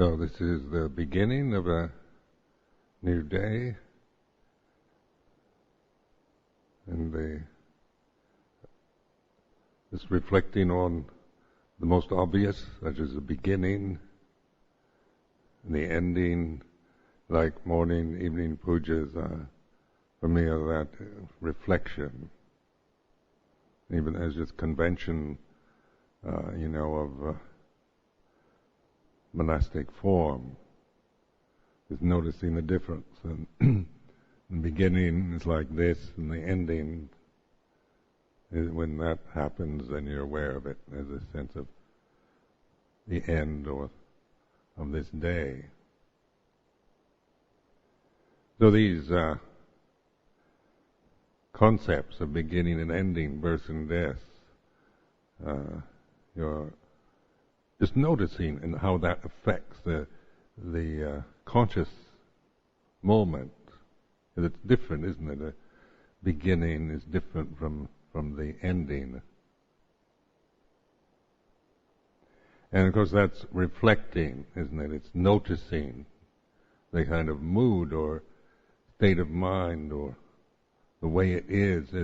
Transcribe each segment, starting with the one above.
So this is the beginning of a new day, and just reflecting on the most obvious, such as the beginning and the ending, like morning, evening pujas, for me are that reflection, even as just convention, of monastic form, is noticing the difference. And the beginning is like this, and the ending is, when that happens, then you're aware of it as a sense of the end of this day. So these concepts of beginning and ending, birth and death, you're just noticing and how that affects the conscious moment. It's different, isn't it? The beginning is different from the ending. And of course that's reflecting, isn't it? It's noticing the kind of mood or state of mind or the way it is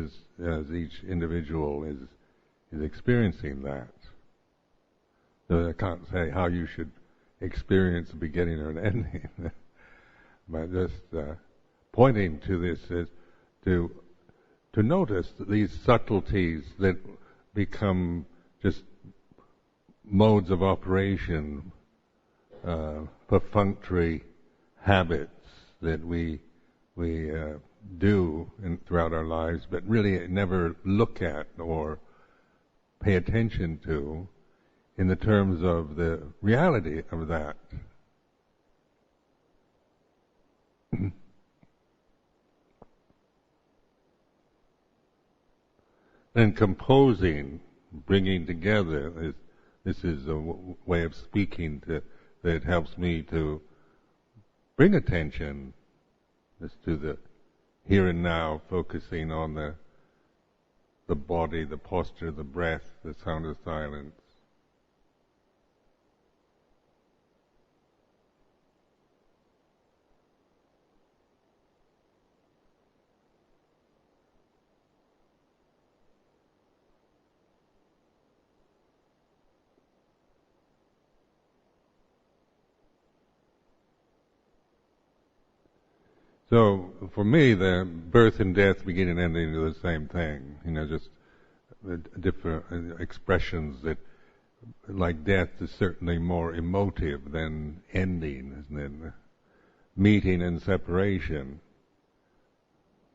as each individual is experiencing that. So I can't say how you should experience a beginning or an ending, but just pointing to this is to notice these subtleties that become just modes of operation, perfunctory habits that we do throughout our lives, but really never look at or pay attention to in the terms of the reality of that. And composing, bringing together, this is a way of speaking that helps me to bring attention just to the here and now, focusing on the body, the posture, the breath, the sound of silence. So, for me, the birth and death, beginning and ending are the same thing. Just different expressions that, like death is certainly more emotive than ending, isn't it? Meeting and separation.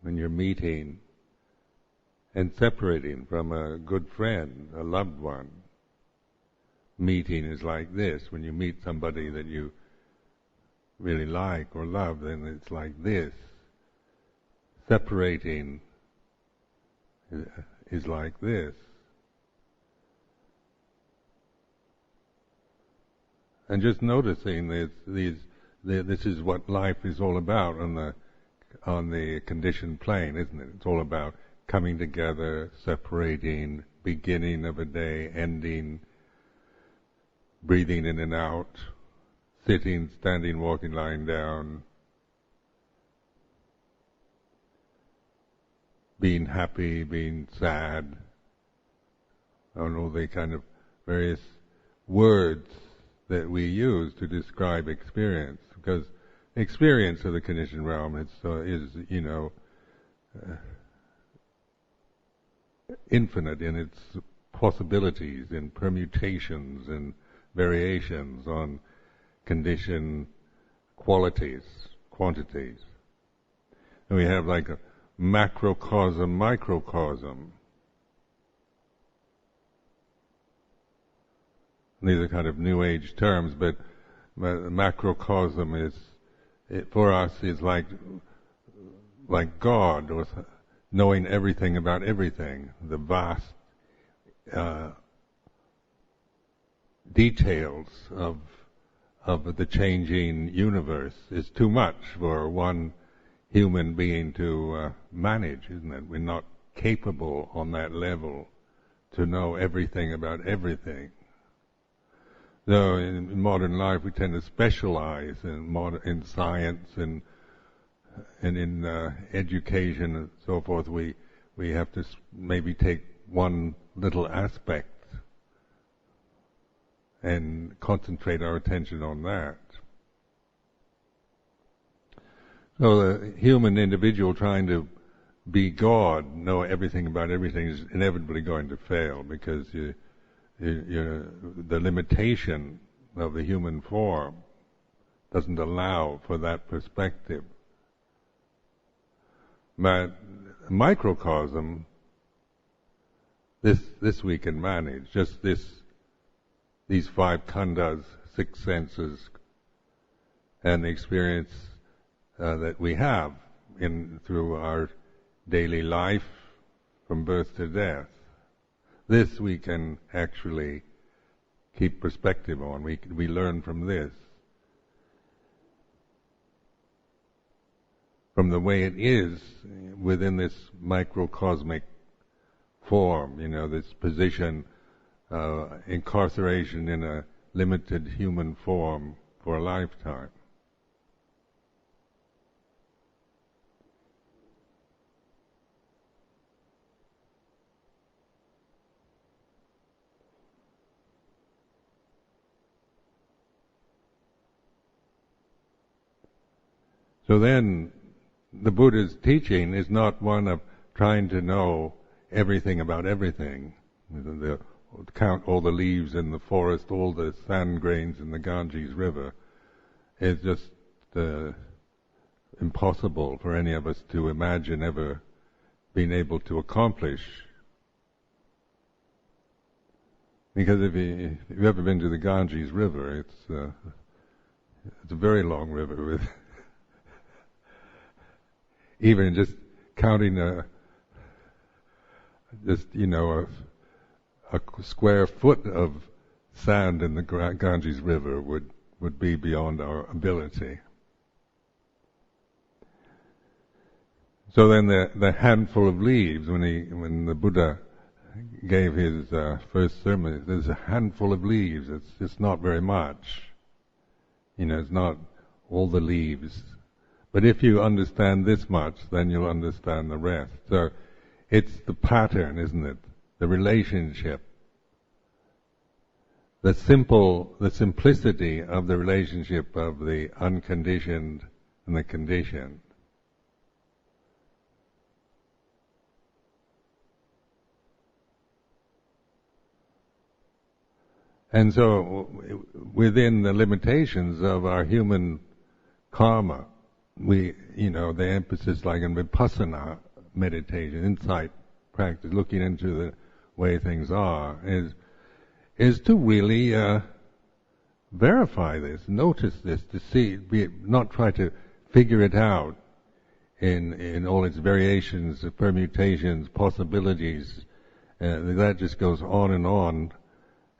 When you're meeting and separating from a good friend, a loved one. Meeting is like this. When you meet somebody that you really like or love, then it's like this. Separating is like this. And just noticing this is what life is all about on the conditioned plane, isn't it? It's all about coming together, separating, beginning of a day, ending, breathing in and out, sitting, standing, walking, lying down, being happy, being sad, and all the kind of various words that we use to describe experience. Because experience of the conditioned realm is infinite in its possibilities, in permutations and variations on condition qualities, quantities. And we have like a macrocosm, microcosm. These are kind of New Age terms, but macrocosm for us is like God, or knowing everything about everything, the vast details of the changing universe is too much for one human being to manage, isn't it? We're not capable on that level to know everything about everything. Though in modern life we tend to specialize in science and in education and so forth. We have to maybe take one little aspect and concentrate our attention on that. So the human individual trying to be God, know everything about everything, is inevitably going to fail, because the limitation of the human form doesn't allow for that perspective. But microcosm, this we can manage. Just these 5 khandhas, 6 senses, and the experience that we have through our daily life from birth to death. This we can actually keep perspective on. We learn from this. From the way it is within this microcosmic form, this position, incarceration in a limited human form for a lifetime. So then, the Buddha's teaching is not one of trying to know everything about everything, count all the leaves in the forest, all the sand grains in the Ganges River. It's just impossible for any of us to imagine ever being able to accomplish. Because if you've ever been to the Ganges River, it's a very long river with even just counting a square foot of sand in the Ganges River would be beyond our ability. So then the handful of leaves, when the Buddha gave his first sermon, there's a handful of leaves. It's not very much. It's not all the leaves. But if you understand this much, then you'll understand the rest. So it's the pattern, isn't it? The relationship. The simplicity of the relationship of the unconditioned and the conditioned. And so within the limitations of our human karma, the emphasis, like in vipassana meditation, insight practice, looking into the way things are, is to really verify this, notice this, to see, not try to figure it out in all its variations, permutations, possibilities. That just goes on,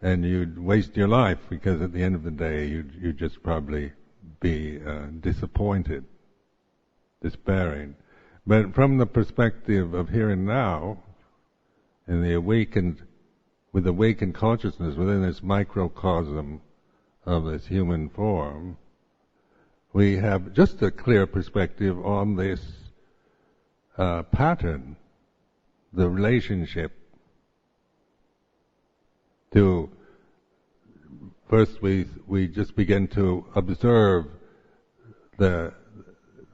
and you'd waste your life, because at the end of the day, you'd just probably be disappointed, despairing. But from the perspective of here and now, and with awakened consciousness within this microcosm of this human form, we have just a clear perspective on this pattern, the relationship to, first we just begin to observe the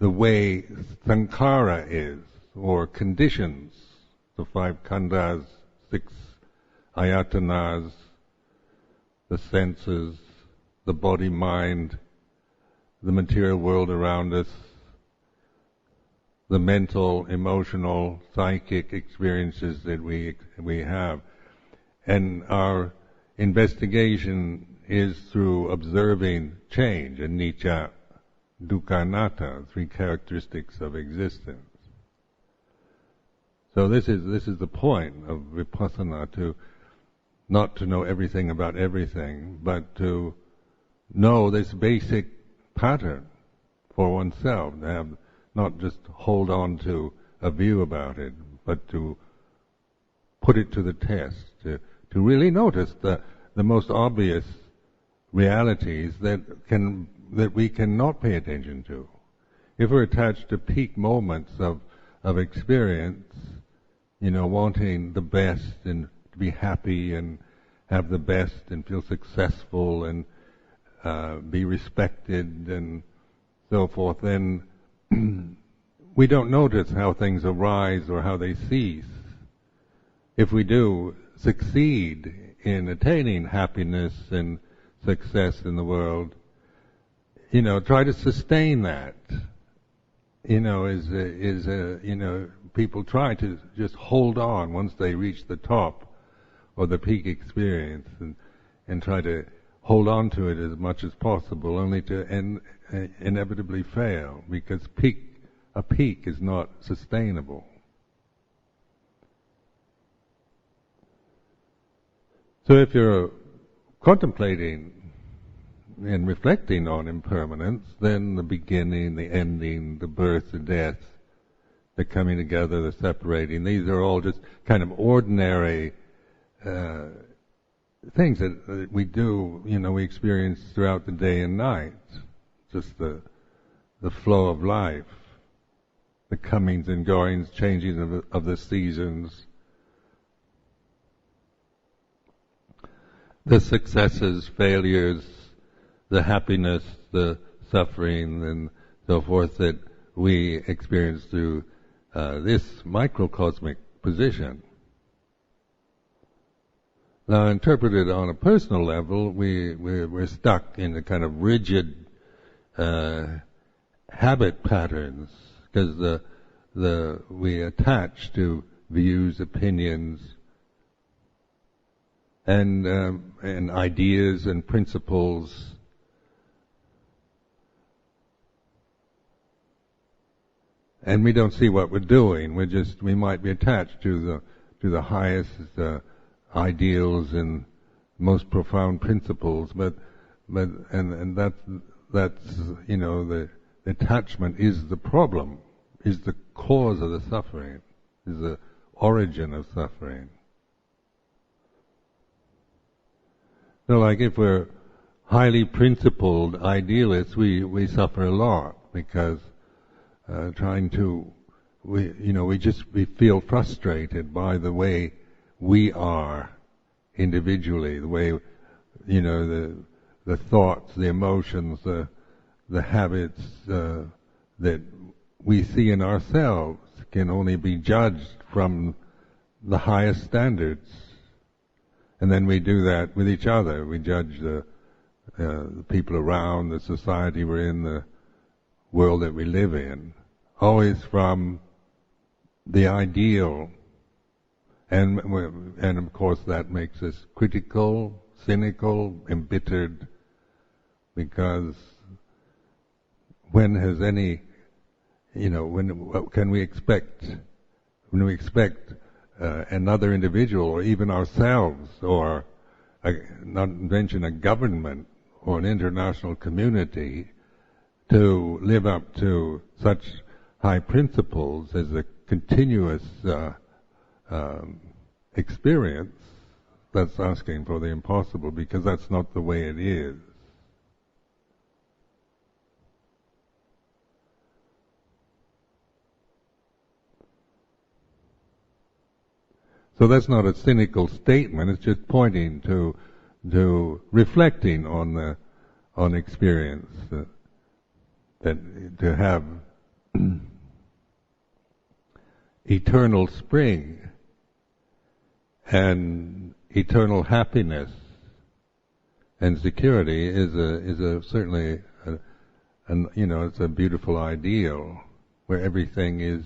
way sankhara is, or conditions, the 5 khandhas, 6 ayatanas, the senses, the body, mind, the material world around us, the mental, emotional, psychic experiences that we have. And our investigation is through observing change, anicca, dukkha, anatta, 3 characteristics of existence. So this is the point of vipassana, not to know everything about everything, but to know this basic pattern for oneself, to have, not just hold on to a view about it, but to put it to the test, to really notice the most obvious realities that we cannot pay attention to. If we're attached to peak moments of experience, wanting the best and to be happy and have the best and feel successful and be respected and so forth, then we don't notice how things arise or how they cease. If we do succeed in attaining happiness and success in the world, try to sustain that. People try to just hold on once they reach the top or the peak experience and try to hold on to it as much as possible, only to inevitably fail, because a peak is not sustainable. So if you're contemplating and reflecting on impermanence, then the beginning, the ending, the birth, the death, the coming together, the separating, these are all just kind of ordinary things that we do, we experience throughout the day and night. Just the flow of life, the comings and goings, changing of the seasons, the successes, failures, the happiness, the suffering, and so forth that we experience through this microcosmic position. Now, interpreted on a personal level, we're stuck in a kind of rigid habit patterns, because we attach to views, opinions, and ideas and principles. And we don't see what we're doing. We might be attached to the highest ideals and most profound principles, but that's the attachment is the problem, is the cause of the suffering, is the origin of suffering. So, like if we're highly principled idealists, we suffer a lot, because we feel frustrated by the way we are individually, the way, the thoughts, the emotions, the habits that we see in ourselves can only be judged from the highest standards. And then we do that with each other. We judge the people around, the society we're in, the world that we live in, always from the ideal. And of course that makes us critical, cynical, embittered, because when we expect another individual, or even ourselves, or not mention a government or an international community, to live up to such high principles as a continuous experience, that's asking for the impossible, because that's not the way it is. So that's not a cynical statement, it's just pointing to reflecting on experience, that to have eternal spring and eternal happiness and security is certainly it's a beautiful ideal, where everything is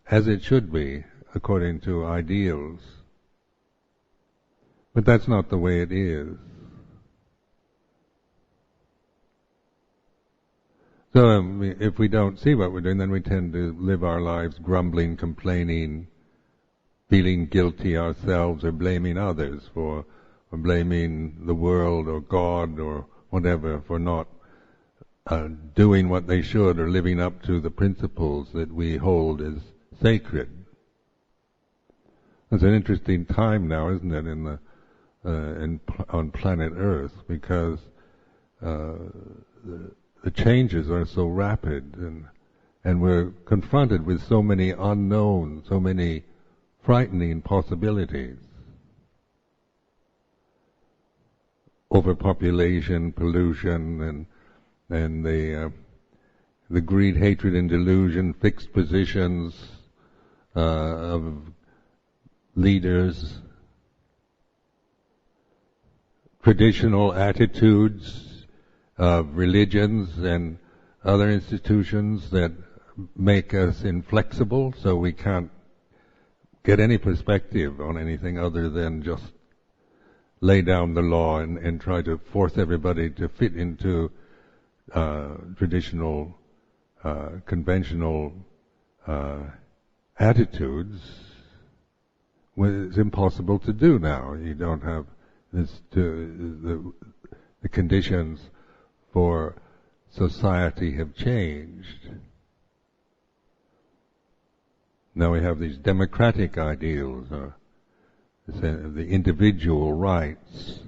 as it should be according to ideals. But that's not the way it is. So if we don't see what we're doing, then we tend to live our lives grumbling, complaining, feeling guilty ourselves, or blaming others or blaming the world or God or whatever for not doing what they should, or living up to the principles that we hold as sacred. It's an interesting time now, isn't it, on planet Earth, because the changes are so rapid, and we're confronted with so many unknowns, so many frightening possibilities. Overpopulation, pollution, and the greed, hatred, and delusion, fixed positions of leaders, traditional attitudes of religions and other institutions that make us inflexible, so we can't get any perspective on anything other than just lay down the law and try to force everybody to fit into traditional, conventional attitudes. Well, it's impossible to do now. You don't have the conditions for society have changed. Now we have these democratic ideals, the individual rights.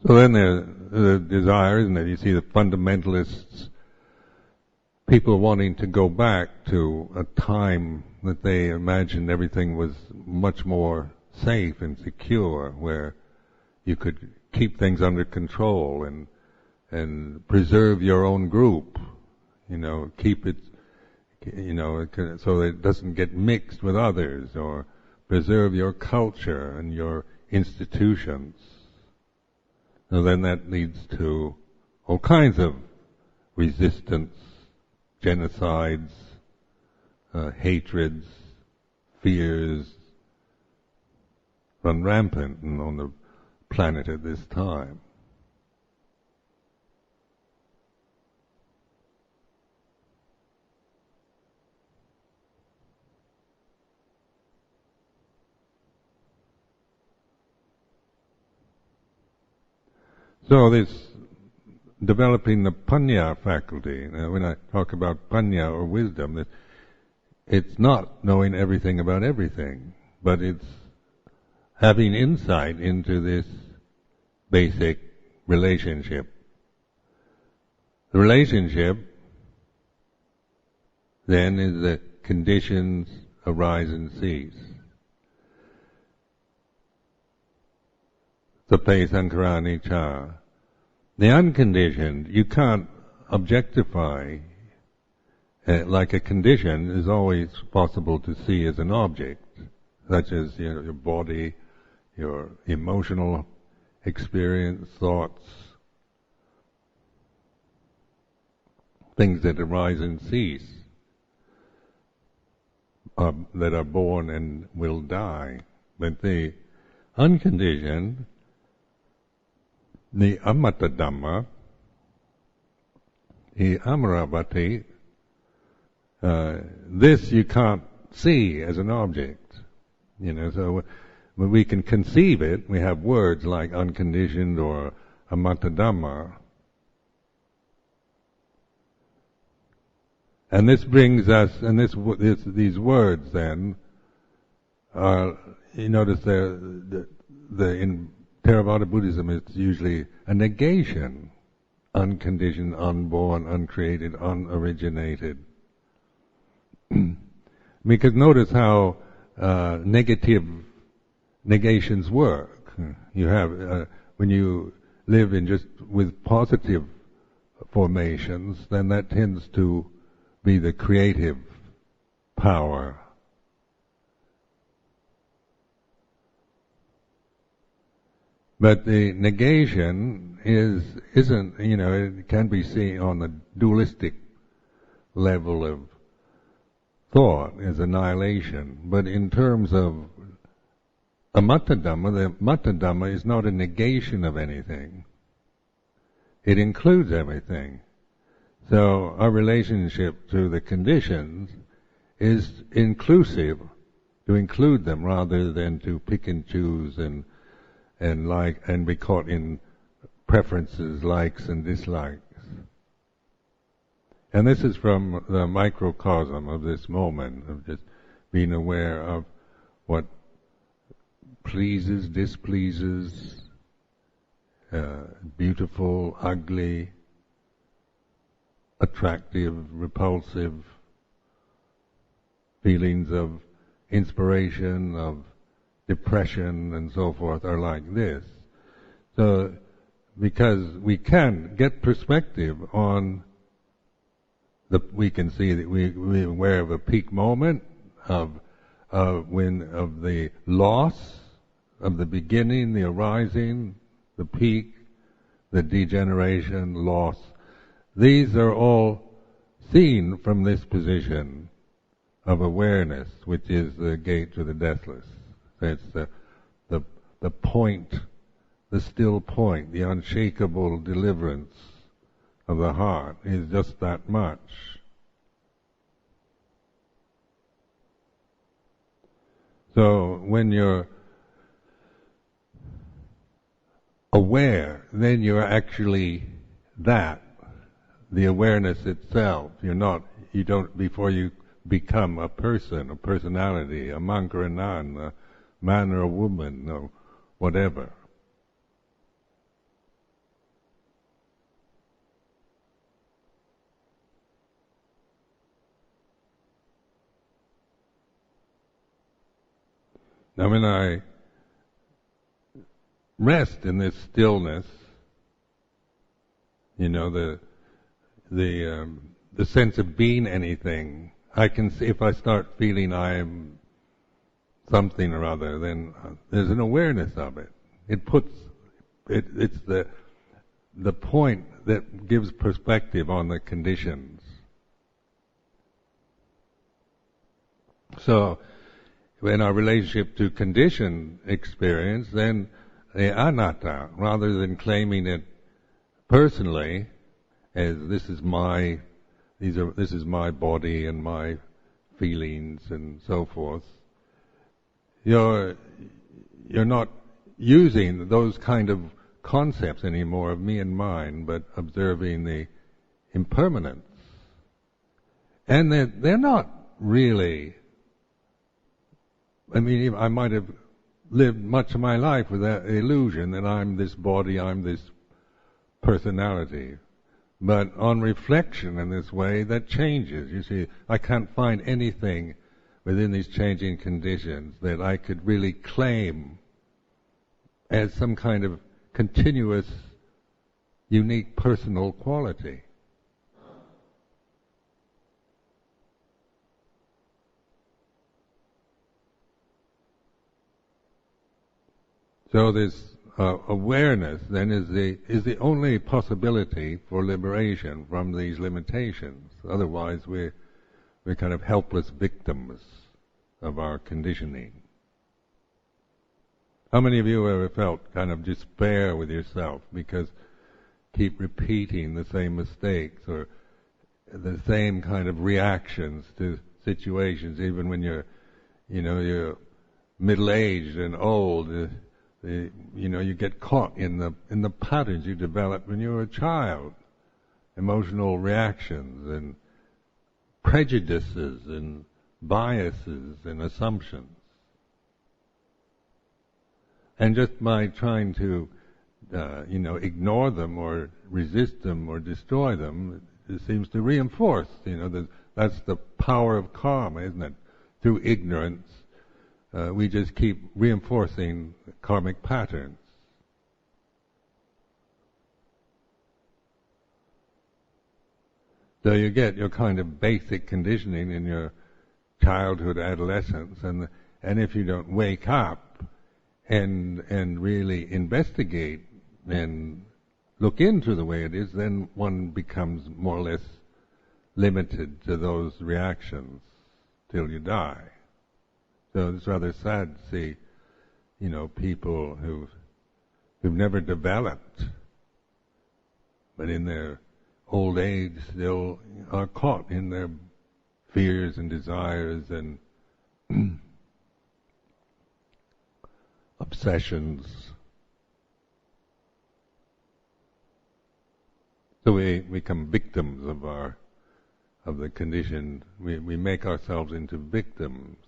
So then the desire, isn't it? You see the fundamentalists, people wanting to go back to a time that they imagined everything was much more safe and secure, where you could keep things under control and preserve your own group, keep it, so that it doesn't get mixed with others, or preserve your culture and your institutions. And then that leads to all kinds of resistance, genocides, hatreds, fears run rampant on the planet at this time. So this developing the panya faculty, when I talk about panya or wisdom, it's not knowing everything about everything, but it's having insight into this basic relationship. The relationship then is that conditions arise and cease. Sape sankarani cha. The unconditioned, you can't objectify. Like a condition is always possible to see as an object, such as your body, your emotional experience, thoughts, things that arise and cease, that are born and will die. But the unconditioned, the amata dhamma, the amaravati, this you can't see as an object. So when we can conceive it, we have words like unconditioned or amata dhamma. And this brings us, and these words then are, you notice in Theravada Buddhism it's usually a negation. Unconditioned, unborn, uncreated, unoriginated. Because notice how negative negations work. You have, when you live with positive formations, then that tends to be the creative power. But the negation isn't, it can be seen on the dualistic level of thought as annihilation. But in terms of amata dhamma, the mata dhamma is not a negation of anything. It includes everything. So our relationship to the conditions is inclusive, to include them rather than to pick and choose and be caught in preferences, likes and dislikes. And this is from the microcosm of this moment, of just being aware of what pleases, displeases, beautiful, ugly, attractive, repulsive, feelings of inspiration, of depression, and so forth are like this. So, because we can get perspective on we can see that we're aware of a peak moment of the loss, of the beginning, the arising, the peak, the degeneration, loss. These are all seen from this position of awareness, which is the gate to the deathless. So it's the point, the still point, the unshakable deliverance of the heart is just that much. So when you're aware, then you're actually that, the awareness itself. You don't, before you become a person, a personality, a monk or a nun, a man or a woman, or whatever. Now when I rest in this stillness, the sense of being anything, I can see if I start feeling I'm something or other, then there's an awareness of it. It's the point that gives perspective on the conditions. So, in our relationship to conditioned experience, then the anatta, rather than claiming it personally as this is my body and my feelings and so forth, you're not using those kind of concepts anymore of me and mine, but observing the impermanence. And they're not really. I mean, I might have lived much of my life with that illusion that I'm this body, I'm this personality. But on reflection in this way, that changes. You see, I can't find anything within these changing conditions that I could really claim as some kind of continuous, unique personal quality. So this awareness then is the only possibility for liberation from these limitations. Otherwise, we're kind of helpless victims of our conditioning. How many of you ever felt kind of despair with yourself because keep repeating the same mistakes or the same kind of reactions to situations, even when you're middle-aged and old? You get caught in the patterns you developed when you were a child, emotional reactions and prejudices and biases and assumptions. And just by trying to, ignore them or resist them or destroy them, it seems to reinforce. That's the power of karma, isn't it? Through ignorance. We just keep reinforcing karmic patterns. So you get your kind of basic conditioning in your childhood, adolescence, and if you don't wake up and really investigate and look into the way it is, then one becomes more or less limited to those reactions till you die. So it's rather sad to see, people who've never developed, but in their old age still are caught in their fears and desires and obsessions. So we become victims of the condition. We make ourselves into victims.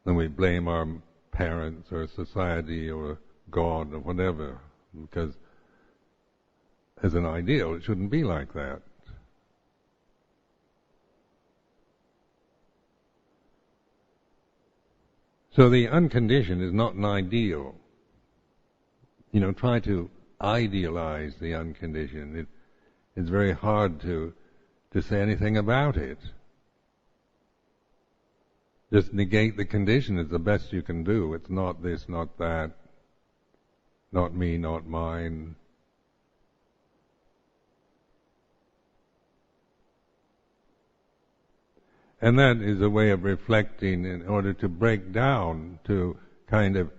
then we blame our parents or society or God or whatever, because as an ideal it shouldn't be like that. So the unconditioned is not an ideal. Try to idealize the unconditioned. It's very hard to say anything about it. Just negate the condition is the best you can do. It's not this, not that, not me, not mine. And that is a way of reflecting in order to break down, to kind of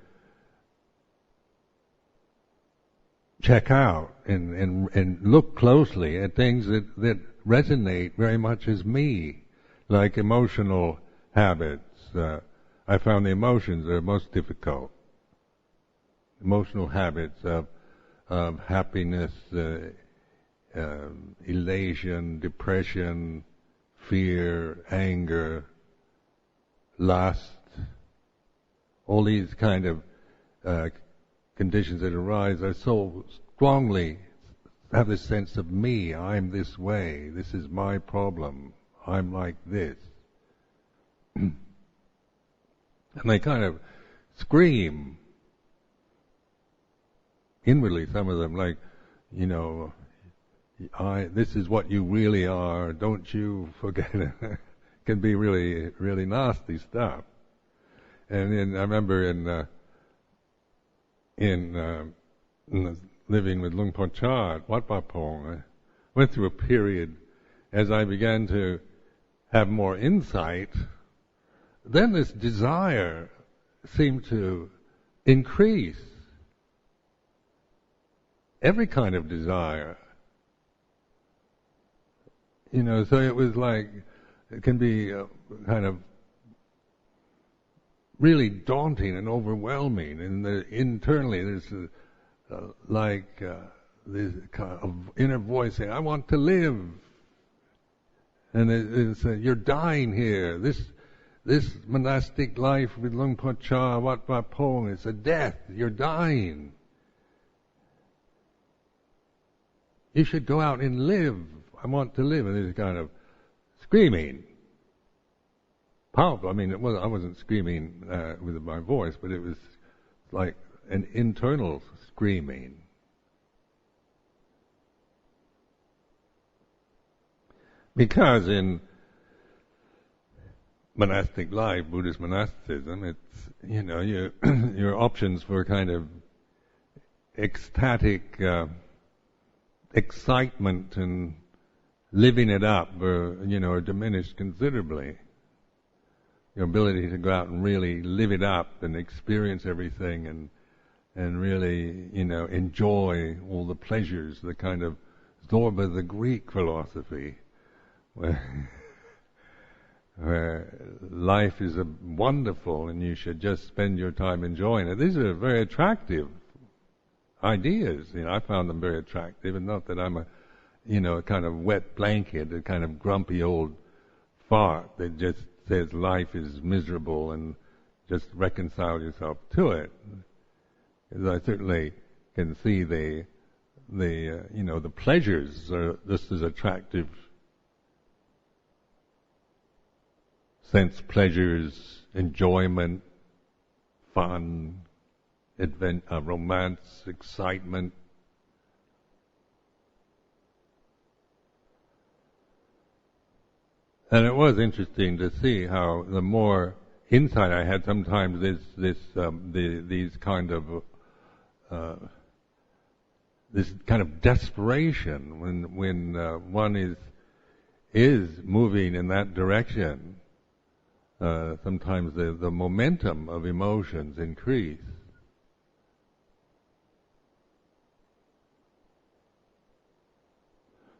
check out and look closely at things that resonate very much as me, like emotional habits. I found the emotions are most difficult. Emotional habits of happiness, elation, depression, fear, anger, lust, all these kind of conditions that arise are so strongly have this sense of me, I'm this way, this is my problem, I'm like this. And they kind of scream inwardly, some of them, like, this is what you really are, don't you forget it. Can be really, really nasty stuff. And then I remember in living with Luang Por Chah at Wat Pa Pong, I went through a period as I began to have more insight, then this desire seemed to increase. Every kind of desire. So it was like, it can be kind of really daunting and overwhelming. And internally there's this kind of inner voice saying, I want to live. And it's you're dying here. This monastic life with Luang Por Chah, Wat Pa Pong, it's a death. You're dying. You should go out and live. I want to live. And it's kind of screaming. Powerful. I mean, I wasn't screaming with my voice, but it was like an internal screaming. Because in monastic life, Buddhist monasticism, it's, your options for kind of ecstatic excitement and living it up are diminished considerably. Your ability to go out and really live it up and experience everything and really, enjoy all the pleasures, the kind of Zorba, the Greek philosophy, where life is wonderful and you should just spend your time enjoying it. These are very attractive ideas. I found them very attractive, and not that I'm a kind of wet blanket, a kind of grumpy old fart that just says life is miserable and just reconcile yourself to it. Because I certainly can see the pleasures are just as attractive. Sense pleasures, enjoyment, fun, romance, excitement. And it was interesting to see how the more insight I had, sometimes these kind of this kind of desperation when one is moving in that direction. Sometimes the momentum of emotions increase.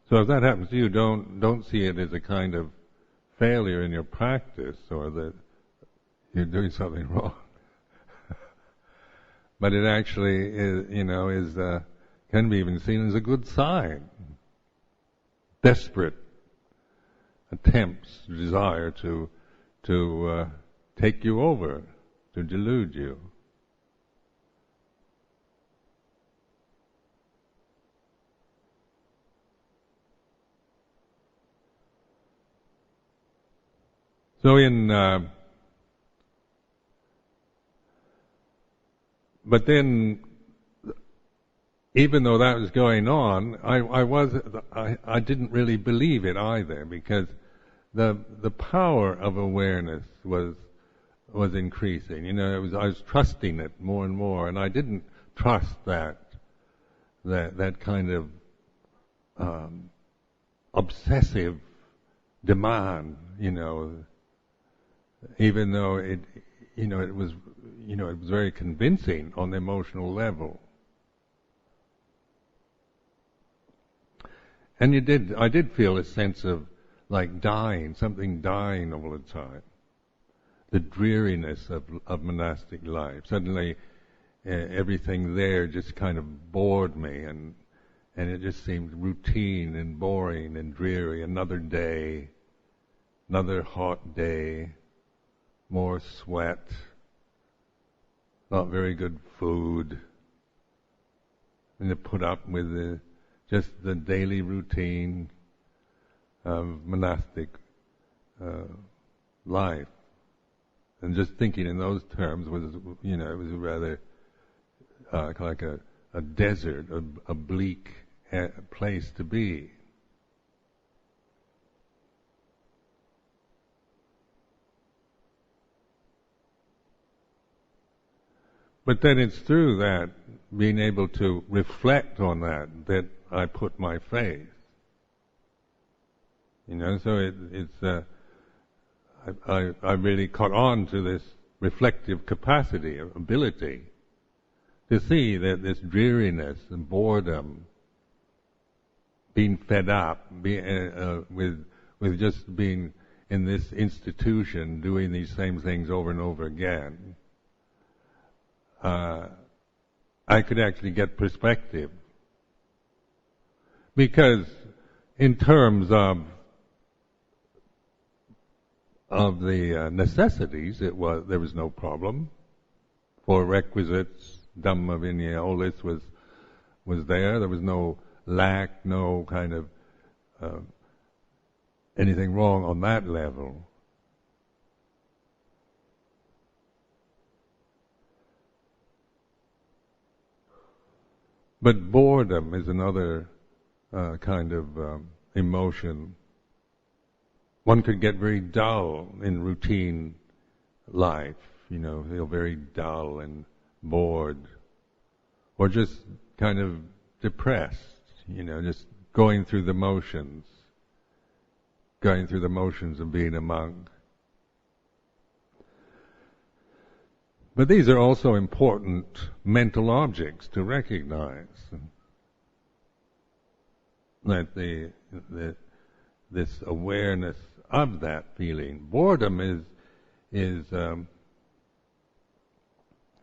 So if that happens to you, don't see it as a kind of failure in your practice or that you're doing something wrong. But it actually is can be even seen as a good sign. Desperate attempts, desire to take you over. to delude you. So but then, even though that was going on, I didn't really believe it either, because the power of awareness was increasing. I was trusting it more and more, and I didn't trust that kind of obsessive demand. Even though it was very convincing on the emotional level. And I did feel a sense of like dying, something dying all the time. The dreariness of monastic life. Suddenly, everything there just kind of bored me, and it just seemed routine and boring and dreary. Another day, another hot day, more sweat, not very good food, and to put up with just the daily routine of monastic life. And just thinking in those terms was, it was rather like a desert, a bleak place to be. But then it's through that, being able to reflect on that I put my faith. So I really caught on to this reflective capacity, ability, to see that this dreariness and boredom, being fed up with just being in this institution, doing these same things over and over again, I could actually get perspective. Because in terms of the necessities, there was no problem. For requisites, Dhamma Vinaya, all this was there. There was no lack, no kind of anything wrong on that level. But boredom is another kind of emotion. One could get very dull in routine life, feel very dull and bored, or just kind of depressed, just going through the motions of being a monk. But these are also important mental objects to recognize. That this awareness of that feeling. Boredom is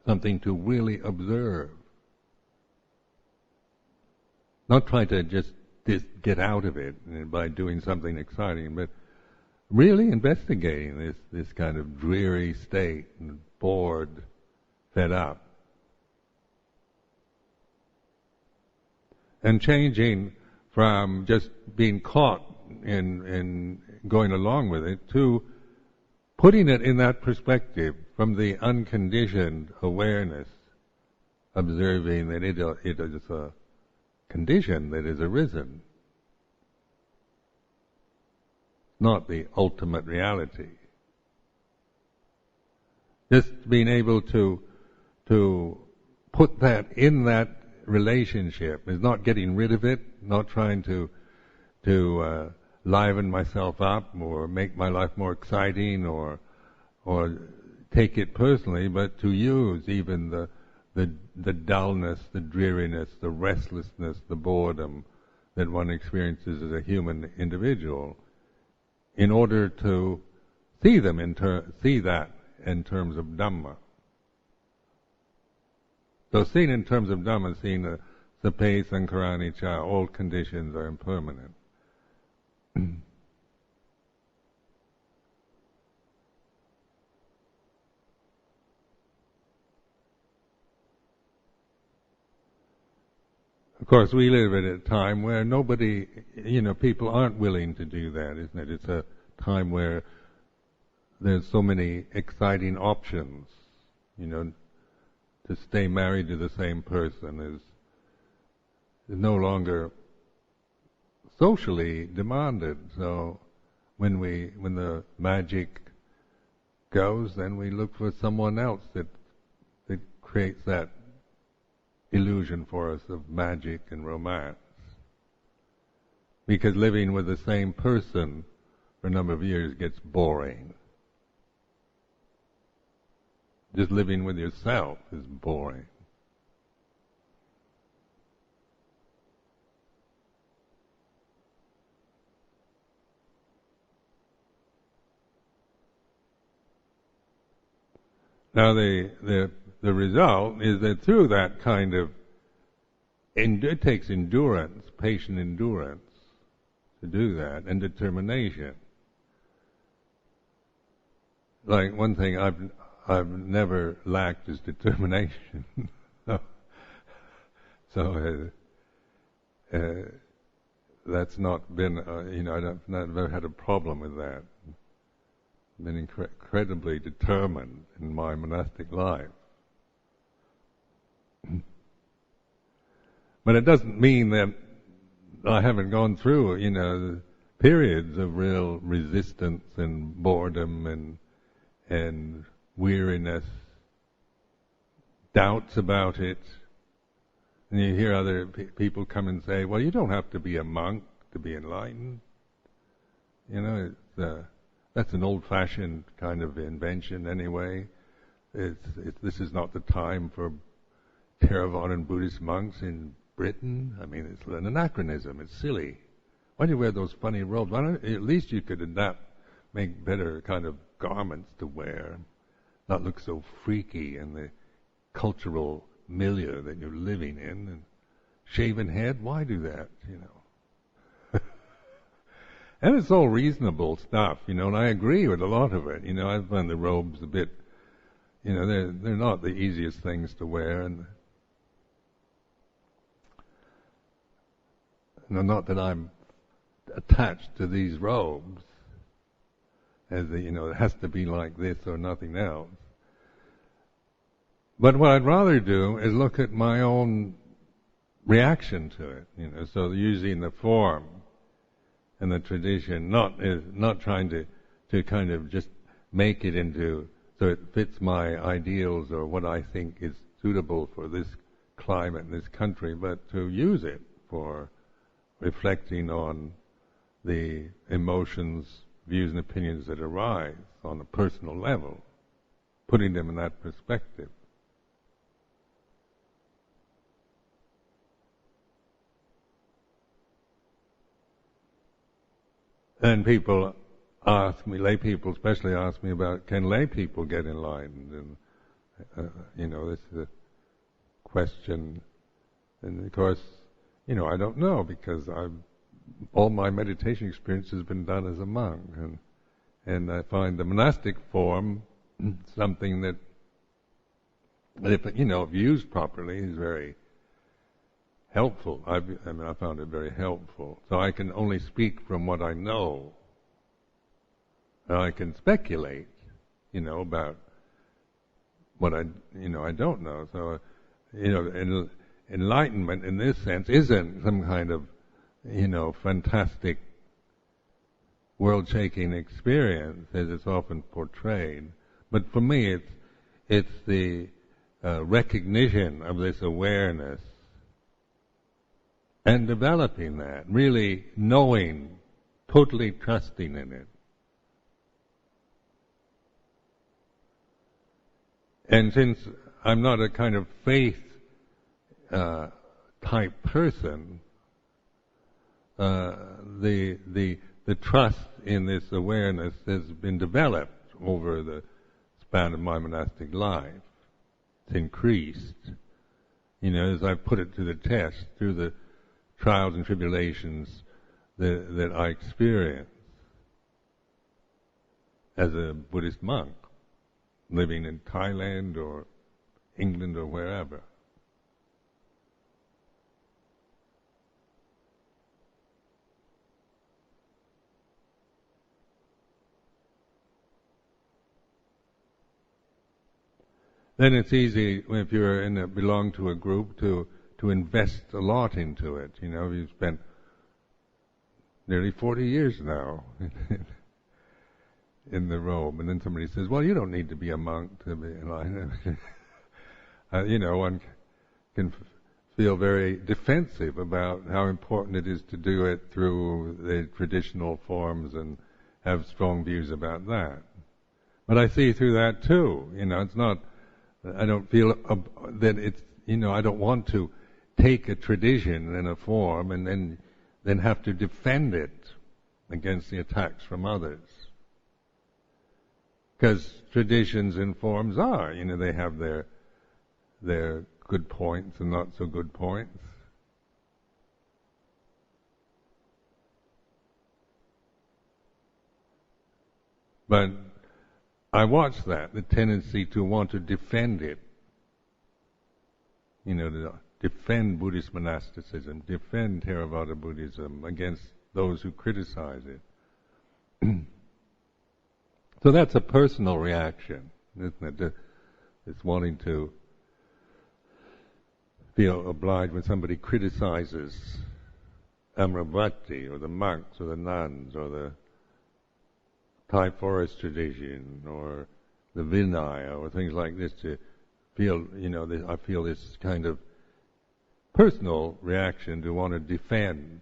something to really observe. Not try to just get out of it by doing something exciting, but really investigating this kind of dreary state, and bored, fed up. And changing from just being caught in going along with it to putting it in that perspective from the unconditioned awareness, observing that it is a condition that is arisen, not the ultimate reality. Just being able to put that in that relationship is not getting rid of it, not trying to liven myself up or make my life more exciting or take it personally, but to use even the dullness, the dreariness, the restlessness, the boredom that one experiences as a human individual, in order to see that in terms of Dhamma. So seen in terms of Dhamma, seen sape sankarani cha, all conditions are impermanent. course, we live at a time where nobody, people aren't willing to do that, isn't it? It's a time where there's so many exciting options, to stay married to the same person is no longer socially demanded. So when the magic goes, then we look for someone else that creates that illusion for us of magic and romance. Because living with the same person for a number of years gets boring. Just living with yourself is boring. Now the result is that through that kind of, it takes endurance, patient endurance, to do that, and determination. Like one thing I've never lacked is determination. so that's not been, I've never had a problem with that. I've been incredibly determined in my monastic life. But it doesn't mean that I haven't gone through, periods of real resistance and boredom and weariness, doubts about it. And you hear other people come and say, well, you don't have to be a monk to be enlightened. That's an old-fashioned kind of invention anyway. This is not the time for Theravada Buddhist monks in Britain. I mean, it's an anachronism. It's silly. Why do you wear those funny robes? At least you could make better kind of garments to wear, not look so freaky in the cultural milieu that you're living in. And shaven head, why do that? And it's all reasonable stuff, and I agree with a lot of it. I find the robes a bit, they're not the easiest things to wear, and not that I'm attached to these robes, as it has to be like this or nothing else. But what I'd rather do is look at my own reaction to it, so using the form and the tradition, not trying to kind of just make it into so it fits my ideals or what I think is suitable for this climate and this country, but to use it for reflecting on the emotions, views and opinions that arise on a personal level, putting them in that perspective. And people ask me, lay people especially ask me about, can lay people get enlightened? And, this is a question. And of course, I don't know, because all my meditation experience has been done as a monk. And I find the monastic form something that if used properly, is very helpful. I found it very helpful. So I can only speak from what I know. And I can speculate, about what I don't know. So, enlightenment in this sense isn't some kind of, fantastic world-shaking experience as it's often portrayed. But for me, it's the recognition of this awareness and developing that, really knowing, totally trusting in it. And since I'm not a kind of faith type person, the trust in this awareness has been developed over the span of my monastic life. It's increased, as I put it to the test through the trials and tribulations that I experience as a Buddhist monk, living in Thailand or England or wherever. then it's easy if you're belong to a group to invest a lot into it. You've spent nearly 40 years now in the robe, and then somebody says, "Well, you don't need to be a monk to be enlightened." One can feel very defensive about how important it is to do it through the traditional forms and have strong views about that. But I see through that too. It's not. I don't feel that it's. I don't want to take a tradition and a form and then have to defend it against the attacks from others. Because traditions and forms are, they have their good points and not so good points. But I watch that, the tendency to want to defend it. To defend Buddhist monasticism, defend Theravada Buddhism against those who criticize it. So that's a personal reaction, isn't it? It's wanting to feel obliged when somebody criticizes Amravati or the monks or the nuns or the Thai forest tradition or the Vinaya or things like this, to feel, I feel this kind of personal reaction to want to defend.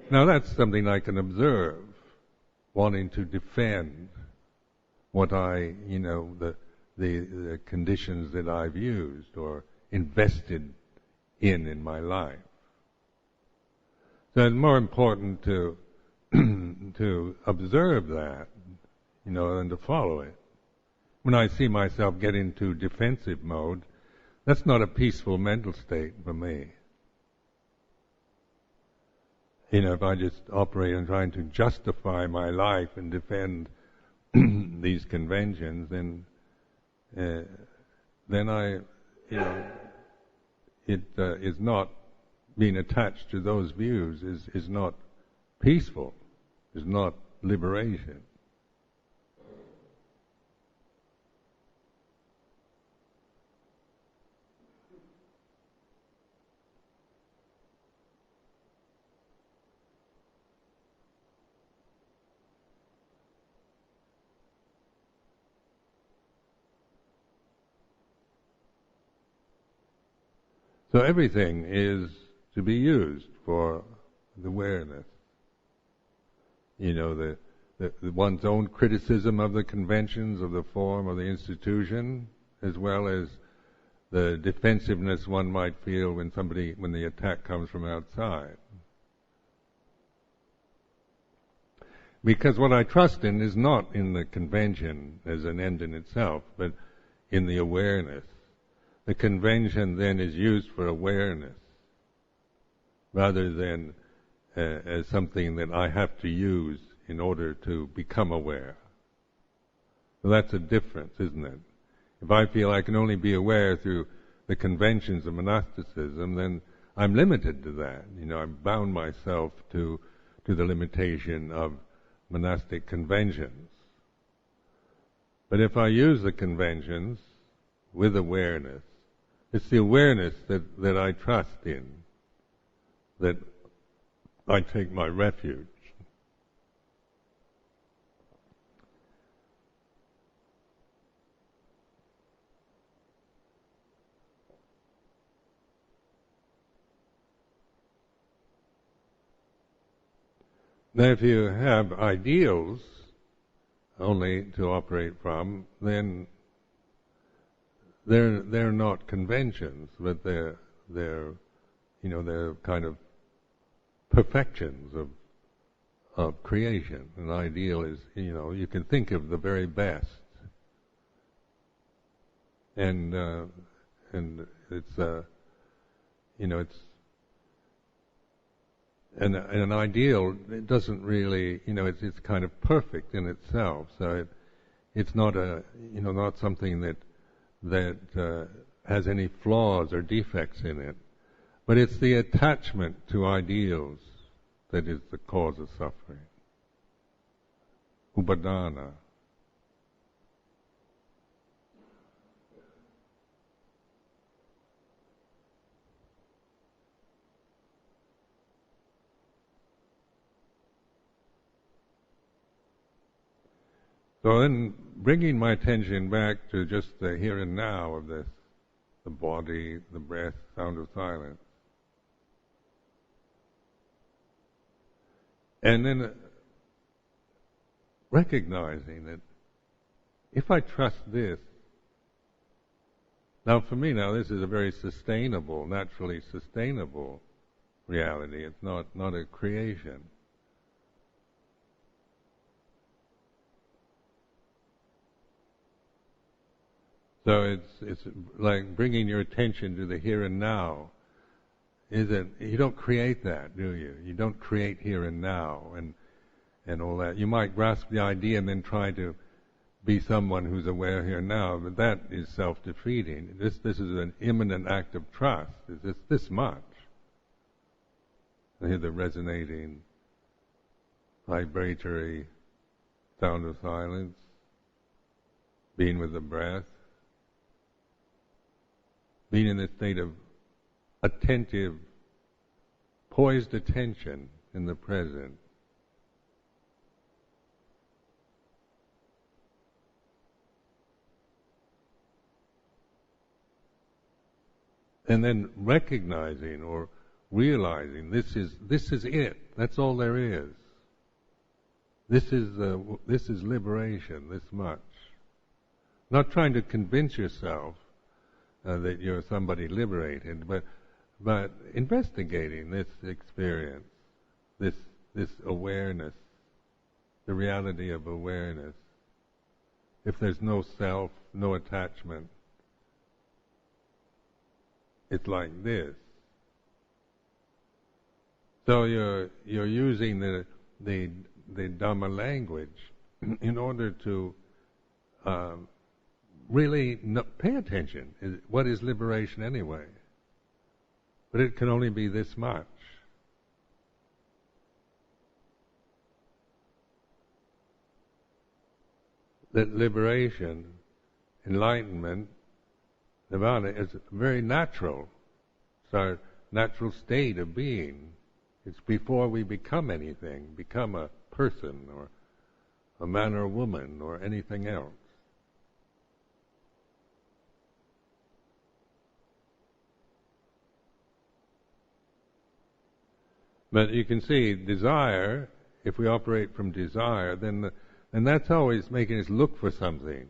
Now that's something I can observe, wanting to defend what the conditions that I've used or invested in my life. So it's more important to to observe that, and to follow it. When I see myself get into defensive mode, that's not a peaceful mental state for me. If I just operate on trying to justify my life and defend these conventions, then I, it is not being attached to those views is not peaceful, is not liberation. So everything is to be used for the awareness. The one's own criticism of the conventions, of the form, of the institution, as well as the defensiveness one might feel when the attack comes from outside. Because what I trust in is not in the convention as an end in itself, but in the awareness. The convention then is used for awareness, rather than as something that I have to use in order to become aware. So that's a difference, isn't it? If I feel I can only be aware through the conventions of monasticism, then I'm limited to that. I've bound myself to the limitation of monastic conventions. But if I use the conventions with awareness, it's the awareness that I trust in, that I take my refuge. Now if you have ideals only to operate from, then they're not conventions, but they're kind of perfections of creation. An ideal is, you can think of the very best, and it's an ideal. It doesn't really, it's kind of perfect in itself. So it's not not something that has any flaws or defects in it. But it's the attachment to ideals that is the cause of suffering. Upadana. So then bringing my attention back to just the here and now of this, the body, the breath, sound of silence. And then recognizing that if I trust this, now for me this is a very sustainable, naturally sustainable reality. It's not a creation. So it's like bringing your attention to the here and now. You don't create that, do you? You don't create here and now and all that. You might grasp the idea and then try to be someone who's aware here and now, but that is self-defeating. This is an imminent act of trust. It's this much. I hear the resonating, vibratory sound of silence, being with the breath, being in a state of attentive, poised attention in the present. And then recognizing or realizing this is it. That's all there is. This is liberation. This much. Not trying to convince yourself that you're somebody liberated, but investigating this experience, this awareness, the reality of awareness. If there's no self, no attachment, it's like this. So you're using the Dhamma language in order to really pay attention. What is liberation anyway? But it can only be this much. That liberation, enlightenment, nirvana is very natural. It's our natural state of being. It's before we become anything, become a person or a man or a woman or anything else. But you can see desire, if we operate from desire, then that's always making us look for something.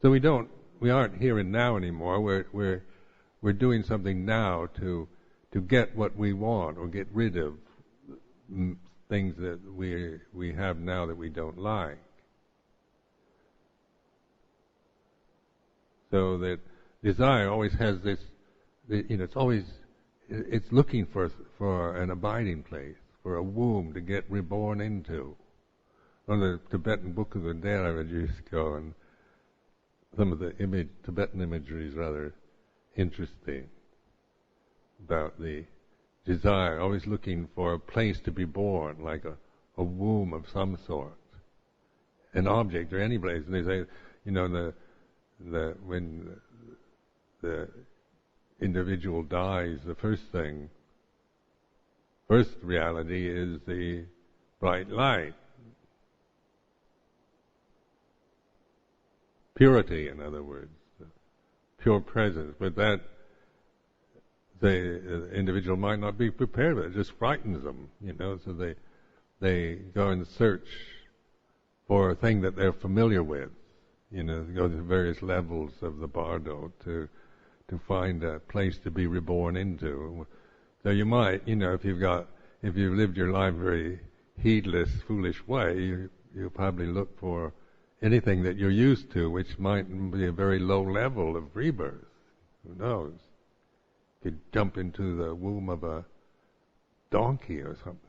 So we aren't here and now anymore. We're doing something now to get what we want or get rid of things that we have now that we don't like. So that desire always has this, it's looking for an abiding place, for a womb to get reborn into. On the Tibetan Book of the Dead I read years ago, and some of the Tibetan imagery is rather interesting about the desire, always looking for a place to be born, like a womb of some sort, an object or any place. And they say, when the individual dies, the first reality is the bright light. Purity, in other words, pure presence. But that the individual might not be prepared with it. It just frightens them, so they go and search for a thing that they're familiar with, go to various levels of the bardo to find a place to be reborn into. So you might, if you've lived your life very heedless, foolish way, you probably look for anything that you're used to, which might be a very low level of rebirth. Who knows? You could jump into the womb of a donkey or something.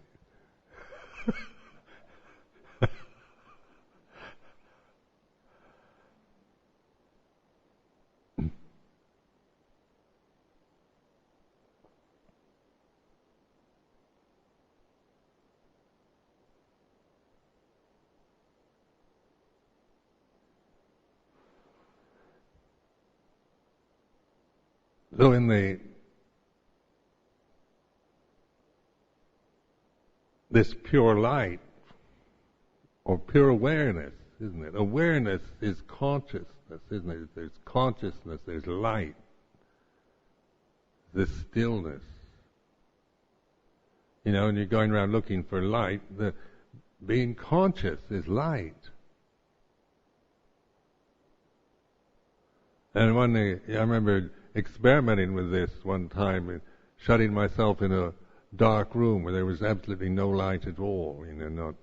So in this pure light, or pure awareness, isn't it? Awareness is consciousness, isn't it? There's consciousness, there's light, there's stillness. You know, and you're going around looking for light, being conscious is light. And I remember experimenting with this one time, and shutting myself in a dark room where there was absolutely no light at all, you know, not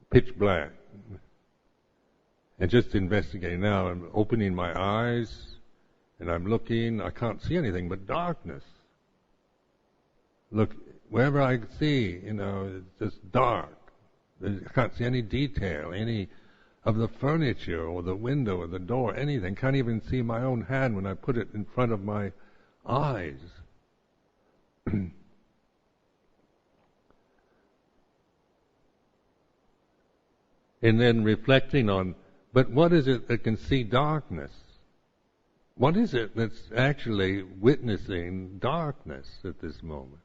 pitch black. And just investigating now, I'm opening my eyes, and I'm looking, I can't see anything but darkness. Look, wherever I see, you know, it's just dark. I can't see any detail, any of the furniture or the window or the door, anything. Can't even see my own hand when I put it in front of my eyes. And then reflecting on, but what is it that can see darkness? What is it that's actually witnessing darkness at this moment?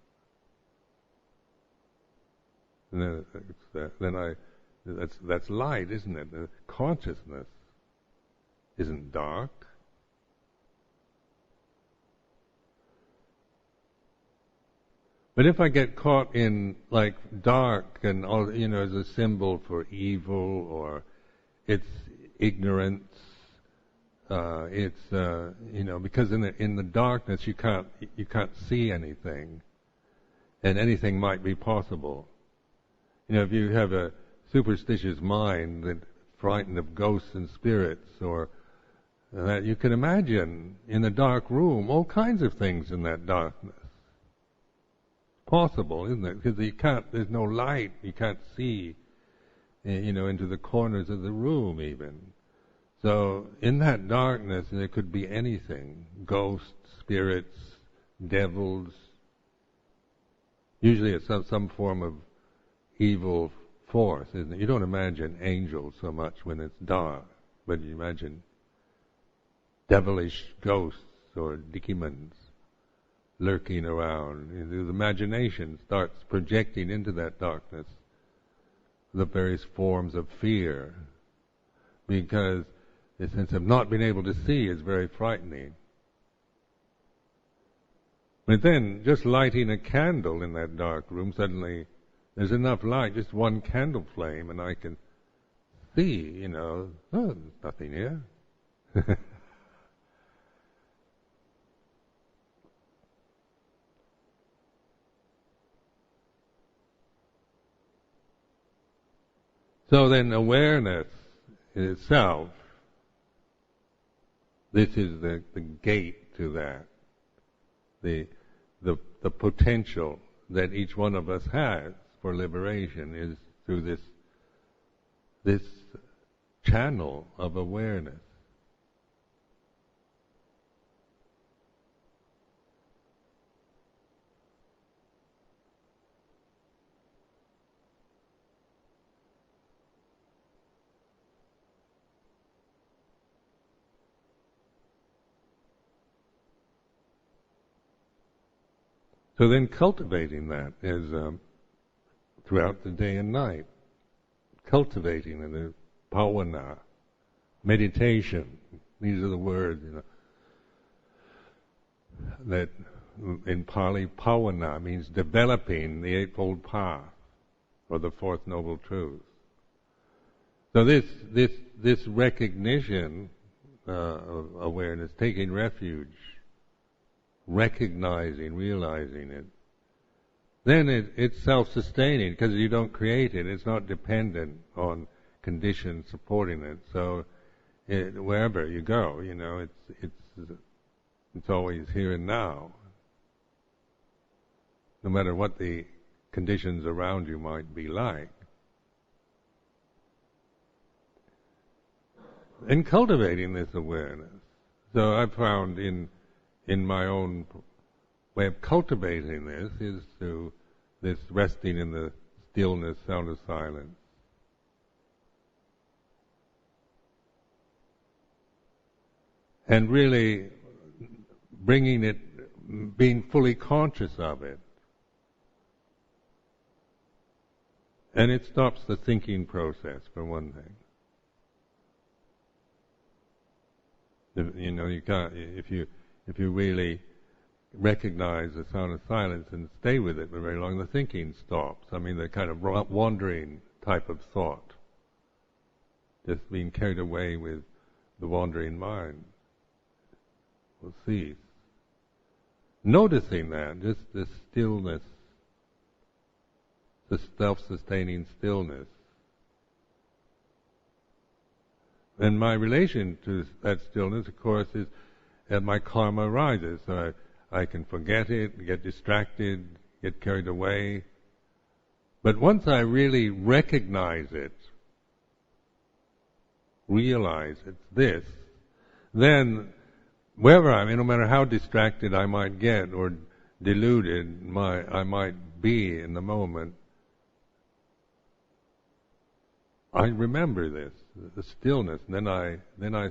And that's light, isn't it? Consciousness isn't dark. But if I get caught in like dark and all, you know, as a symbol for evil, or it's ignorance, it's you know, because in the darkness you can't see anything, and anything might be possible. You know, if you have a superstitious mind that's frightened of ghosts and spirits, or that, you can imagine in the dark room all kinds of things in that darkness. Possible, isn't it? Because there's no light, you can't see, you know, into the corners of the room even. So in that darkness there could be anything: ghosts, spirits, devils. Usually it's some form of evil force, isn't it? You don't imagine angels so much when it's dark, but you imagine devilish ghosts or demons lurking around. The imagination starts projecting into that darkness the various forms of fear, because the sense of not being able to see is very frightening. But then, just lighting a candle in that dark room, suddenly there's enough light, just one candle flame, and I can see, you know, oh, there's nothing here. So then awareness in itself, this is the gate to that, the potential that each one of us has for liberation is through this channel of awareness. So then cultivating that is throughout the day and night. Cultivating the bhavana, meditation. These are the words, you know, that in Pali, bhavana means developing the Eightfold Path, or the Fourth Noble Truth. So this recognition of awareness, taking refuge, recognizing, realizing it, then it's self-sustaining, because you don't create it. It's not dependent on conditions supporting it. So wherever you go, you know, it's always here and now, no matter what the conditions around you might be like. And cultivating this awareness. So I've found in my own way of cultivating this is through this resting in the stillness, sound of silence. And really bringing it, being fully conscious of it. And it stops the thinking process, for one thing. You can't, if you really recognize the sound of silence and stay with it for very long, the thinking stops. I mean, the kind of wandering type of thought, just being carried away with the wandering mind, will cease. Noticing that, just the stillness, the self-sustaining stillness. And my relation to that stillness, of course, is as my karma arises. So I can forget it, get distracted, get carried away. But once I really recognize it, realize it's this, then wherever I'm in, no matter how distracted I might get or deluded I might be in the moment, I remember this, the stillness, and then I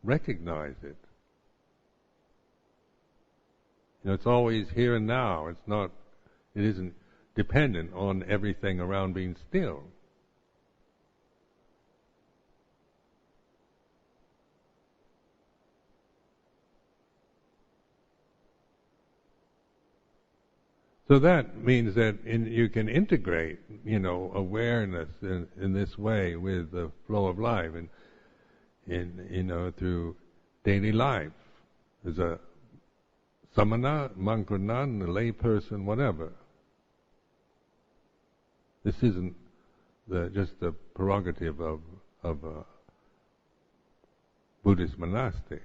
recognize it. It's always here and now. It isn't dependent on everything around being still. So that means that you can integrate, awareness in this way with the flow of life, and through daily life, as a samana, monk or nun, a lay person, whatever. This isn't just the prerogative of a Buddhist monastic.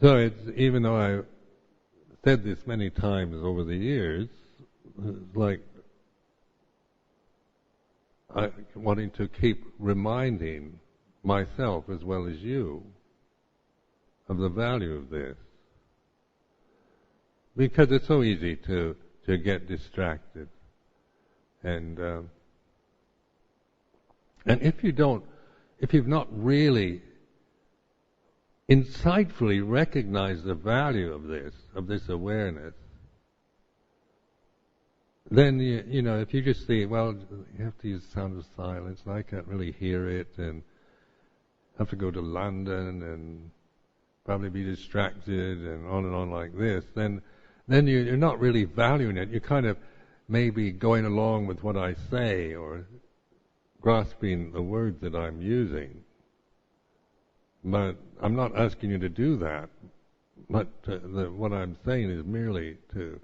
So it's, even though I said this many times over the years, like wanting to keep reminding myself as well as you of the value of this. Because it's so easy to get distracted. And if you've not really insightfully recognize the value of this awareness, then if you just see, well, you have to use the sound of silence, and I can't really hear it, and have to go to London and probably be distracted, and on like this, then you're not really valuing it. You're kind of maybe going along with what I say or grasping the words that I'm using. But I'm not asking you to do that. But what I'm saying is merely to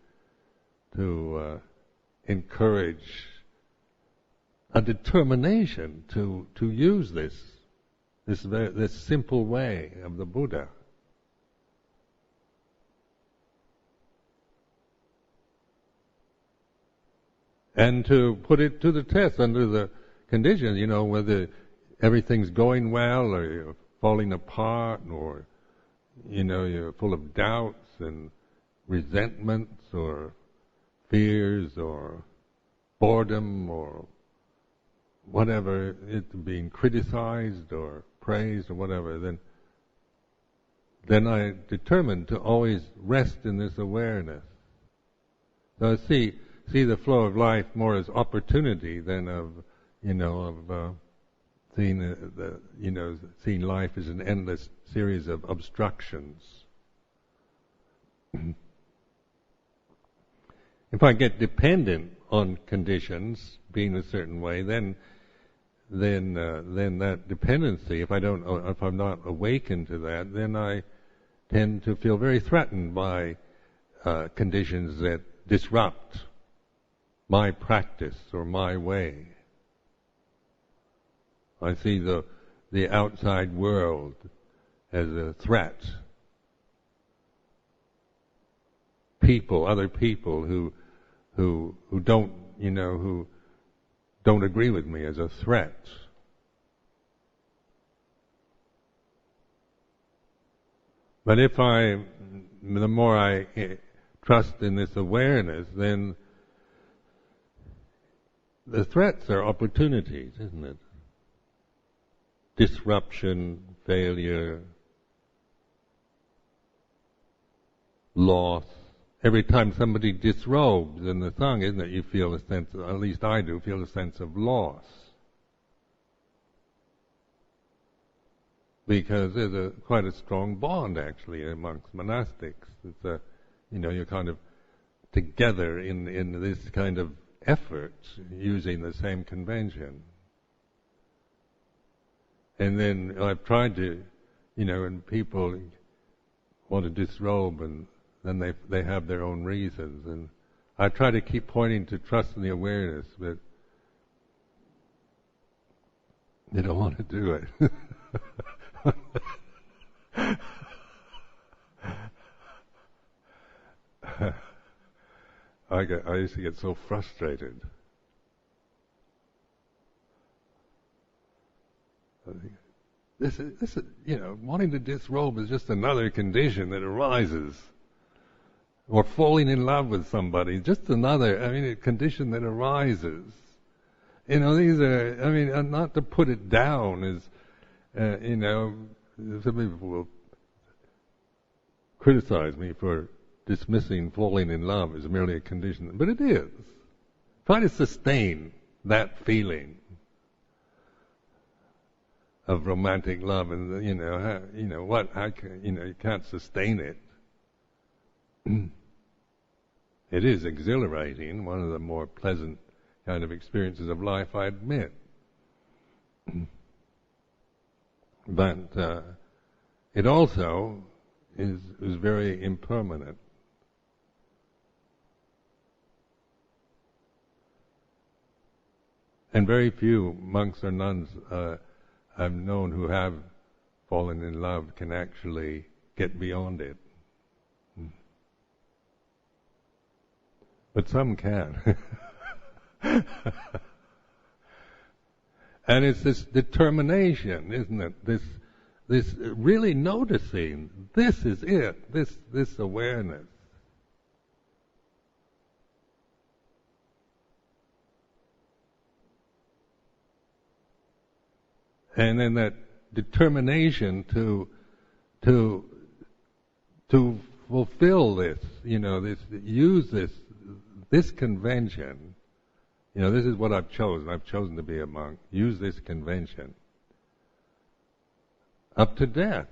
encourage a determination to use this simple way of the Buddha. And to put it to the test under the conditions, whether everything's going well or you're falling apart, or you're full of doubts and resentments or fears or boredom or whatever, it's being criticized or praised or whatever, then I determined to always rest in this awareness. So see the flow of life more as opportunity than of seeing life as an endless series of obstructions. If I get dependent on conditions being a certain way, then that dependency, if I'm not awakened to that, then I tend to feel very threatened by conditions that disrupt my practice or my way. I see the outside world as a threat. Other people who don't, who don't agree with me as a threat. But the more I trust in this awareness, then the threats are opportunities, isn't it? Disruption, failure, loss. Every time somebody disrobes in the song, isn't it, you feel a sense, at least I do, feel a sense of loss. Because there's quite a strong bond, actually, amongst monastics. It's you're kind of together in this kind of effort, using the same convention. And then I've tried to, when people want to disrobe, and then they have their own reasons, and I try to keep pointing to trust in the awareness, but they don't want to do it. I used to get so frustrated. This is, wanting to disrobe is just another condition that arises. Or falling in love with somebody, just another, a condition that arises. These are, not to put it down as, some people will criticize me for dismissing falling in love as merely a condition, but it is. Try to sustain that feeling of romantic love, and you can't sustain it. It is exhilarating, one of the more pleasant kind of experiences of life, I admit. But it also is very impermanent. And very few monks or nuns I've known who have fallen in love can actually get beyond it. But some can. And it's this determination, isn't it? This really noticing, this is it, this awareness. And then that determination to fulfill this, use this convention. This is what I've chosen. I've chosen to be a monk. Use this convention up to death,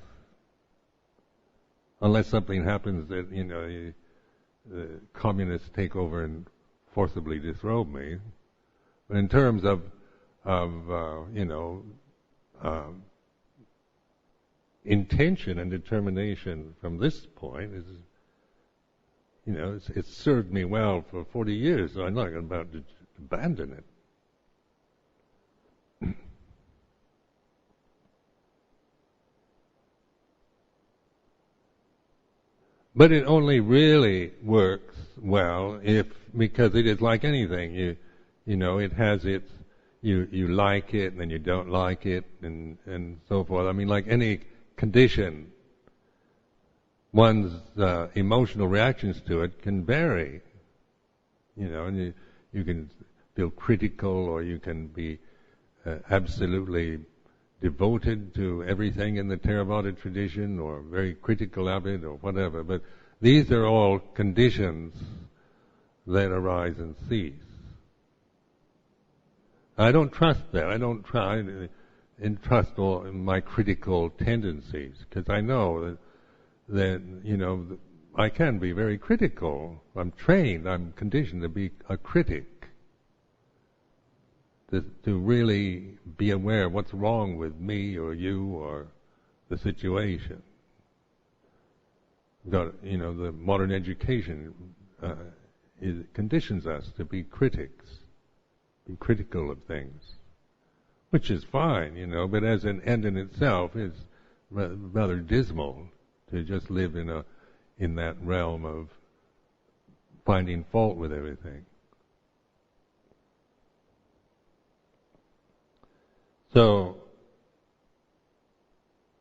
unless something happens that the communists take over and forcibly disrobe me. But in terms of intention and determination from this point is, it's served me well for 40 years, so I'm not about to abandon it. But it only really works well because it is like anything. It has its, you like it and then you don't like it and so forth. Like any condition, one's emotional reactions to it can vary. And you can feel critical, or you can be absolutely devoted to everything in the Theravada tradition, or very critical of it, or whatever. But these are all conditions that arise and cease. I don't trust that. I don't try and trust all my critical tendencies, because I know that I can be very critical. I'm trained, I'm conditioned to be a critic, to really be aware of what's wrong with me or you or the situation. The modern education conditions us to be critics, be critical of things, which is fine, but as an end in itself is rather dismal to just live in that realm of finding fault with everything. So,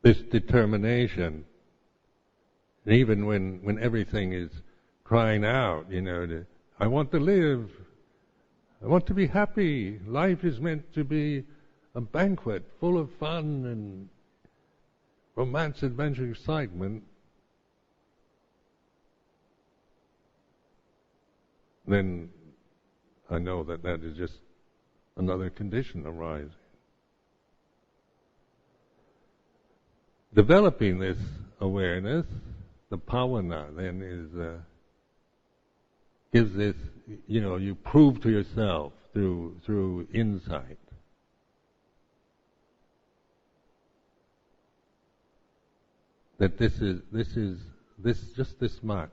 this determination, even when everything is crying out, I want to live, I want to be happy. Life is meant to be a banquet full of fun and romance, adventure, excitement. Then I know that that is just another condition arising. Developing this awareness, the bhavana, then gives this, you prove to yourself through insight that this is just this much.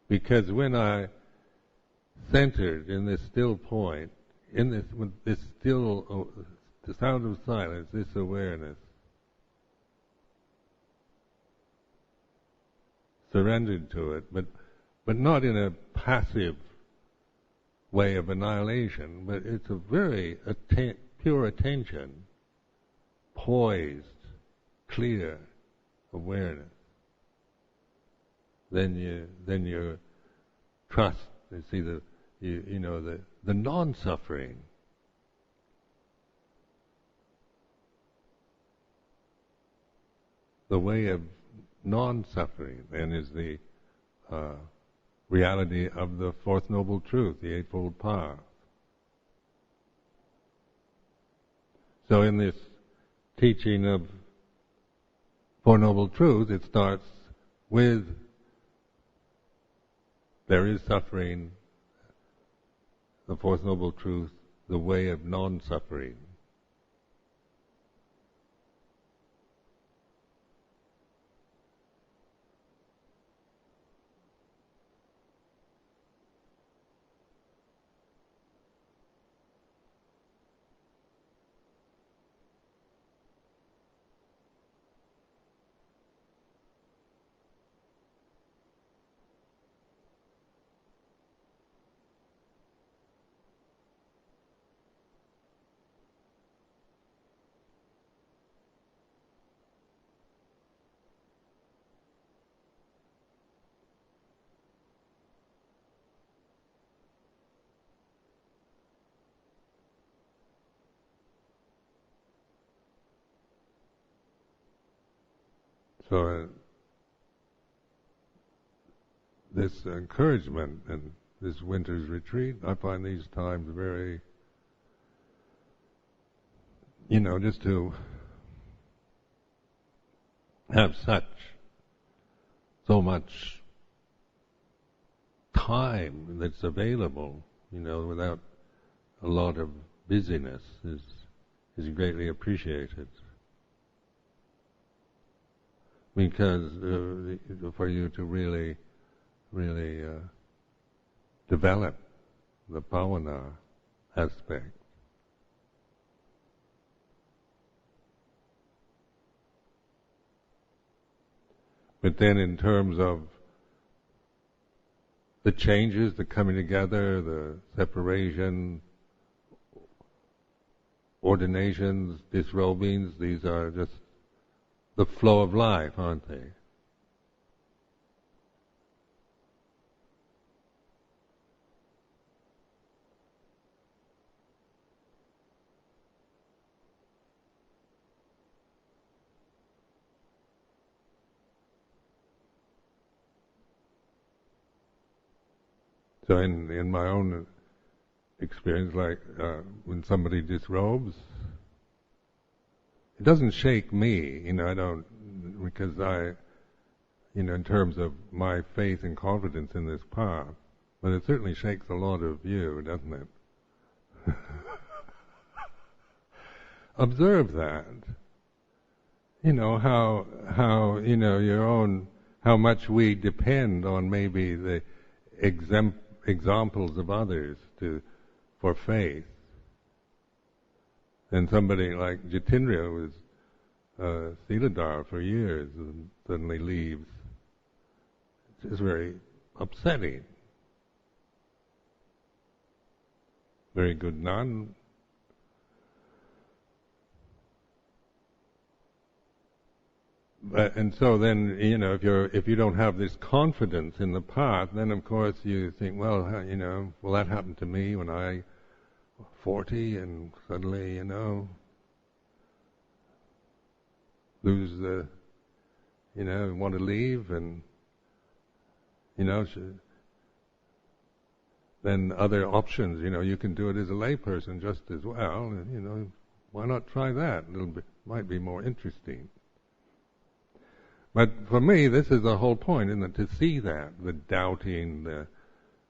Because when I centered in this still point, with this still, the sound of silence, this awareness, surrendered to it, but not in a passive way of annihilation, but it's a very pure attention, poised, clear awareness. Then you trust. You see the non-suffering. The way of non-suffering then is the reality of the Fourth Noble Truth, the Eightfold Path. So in this teaching of Four Noble Truths, it starts with there is suffering, the Fourth Noble Truth, the way of non-suffering. So this encouragement and this winter's retreat, I find these times very, just to have so much time that's available, without a lot of busyness is greatly appreciated. Because for you to really develop the bhavana aspect. But then in terms of the changes, the coming together, the separation, ordinations, disrobings, these are just the flow of life, aren't they? So in my own experience, like when somebody disrobes, it doesn't shake me, I don't, because in terms of my faith and confidence in this path, but it certainly shakes a lot of you, doesn't it? Observe that. How your own, how much we depend on maybe the examples of others for faith. And somebody like Jitindra was Siladhar for years and suddenly leaves. It's just very upsetting. Very good nun. And so then, if you don't have this confidence in the path, then of course you think, well, will that happen to me when I 40 and suddenly, lose the, want to leave and, then other options, you can do it as a layperson just as well, and, why not try that? Might be more interesting. But for me, this is the whole point, isn't it? To see that, the doubting,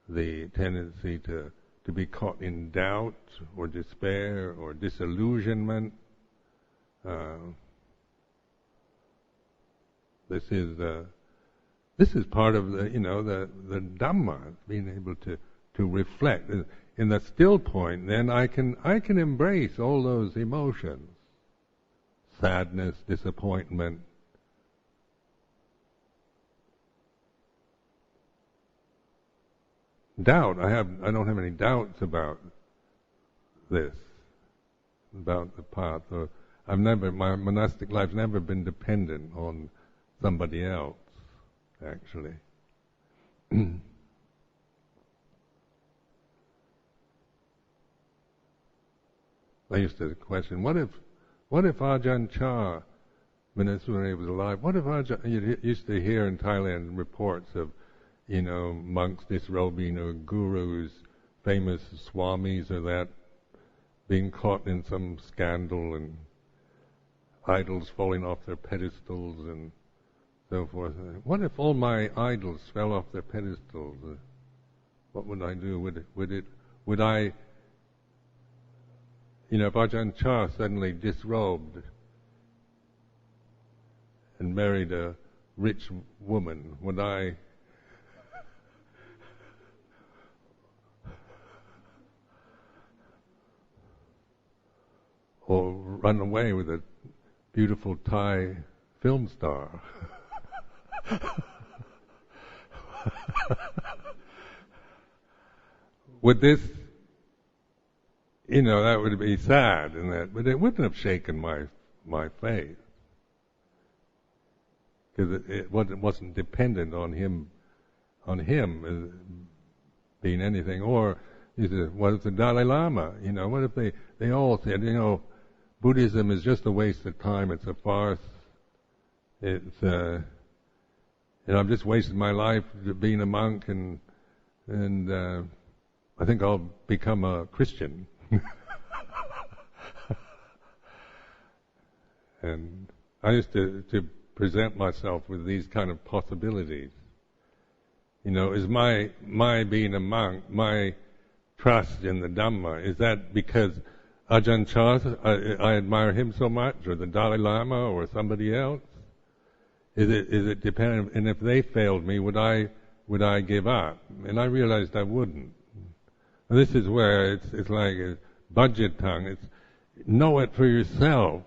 the tendency to be caught in doubt or despair or disillusionment. This is part of the the Dhamma, being able to reflect in the still point. Then I can embrace all those emotions, sadness, disappointment. Doubt. I don't have any doubts about this, about the path. My monastic life's never been dependent on somebody else, actually. I used to question, what if Ajahn Chah, when he was alive, what if you used to hear in Thailand reports of monks disrobing or gurus, famous swamis or that, being caught in some scandal and idols falling off their pedestals and so forth. What if all my idols fell off their pedestals? What would I do? Would I, if Ajahn Chah suddenly disrobed and married a rich woman, would I or run away with a beautiful Thai film star? Would this, that would be sad, but it wouldn't have shaken my faith, because it wasn't dependent on him as being anything. Or you said, what if the Dalai Lama? What if they all said, Buddhism is just a waste of time. It's a farce. It's I'm just wasting my life being a monk, and I think I'll become a Christian. And I used to present myself with these kind of possibilities. Is my being a monk, my trust in the Dhamma, is that because Ajahn Chah, I admire him so much, or the Dalai Lama, or somebody else? Is it dependent? And if they failed me, would I give up? And I realized I wouldn't. And this is where it's like a budget tongue. It's know it for yourself.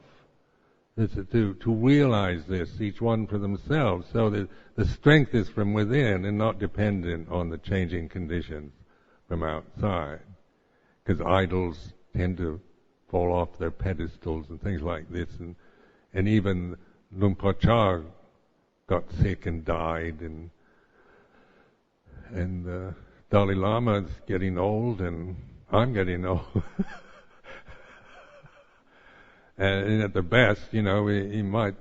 It's to realize this, each one for themselves, so that the strength is from within and not dependent on the changing conditions from outside. Because idols tend to fall off their pedestals and things like this, and even Luang Por Chah got sick and died, and Dalai Lama's getting old, and I'm getting old. And at the best, he might,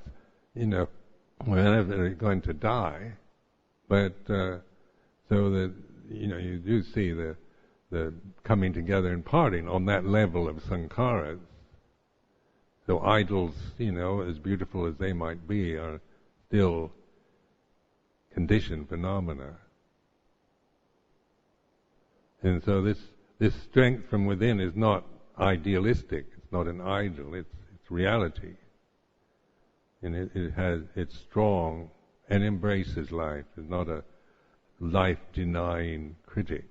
whenever they're going to die, but so that you do see the coming together and parting on that level of sankharas. So idols, as beautiful as they might be, are still conditioned phenomena. And so this strength from within is not idealistic. It's not an idol. It's reality. And it's strong and embraces life. It's not a life-denying critic.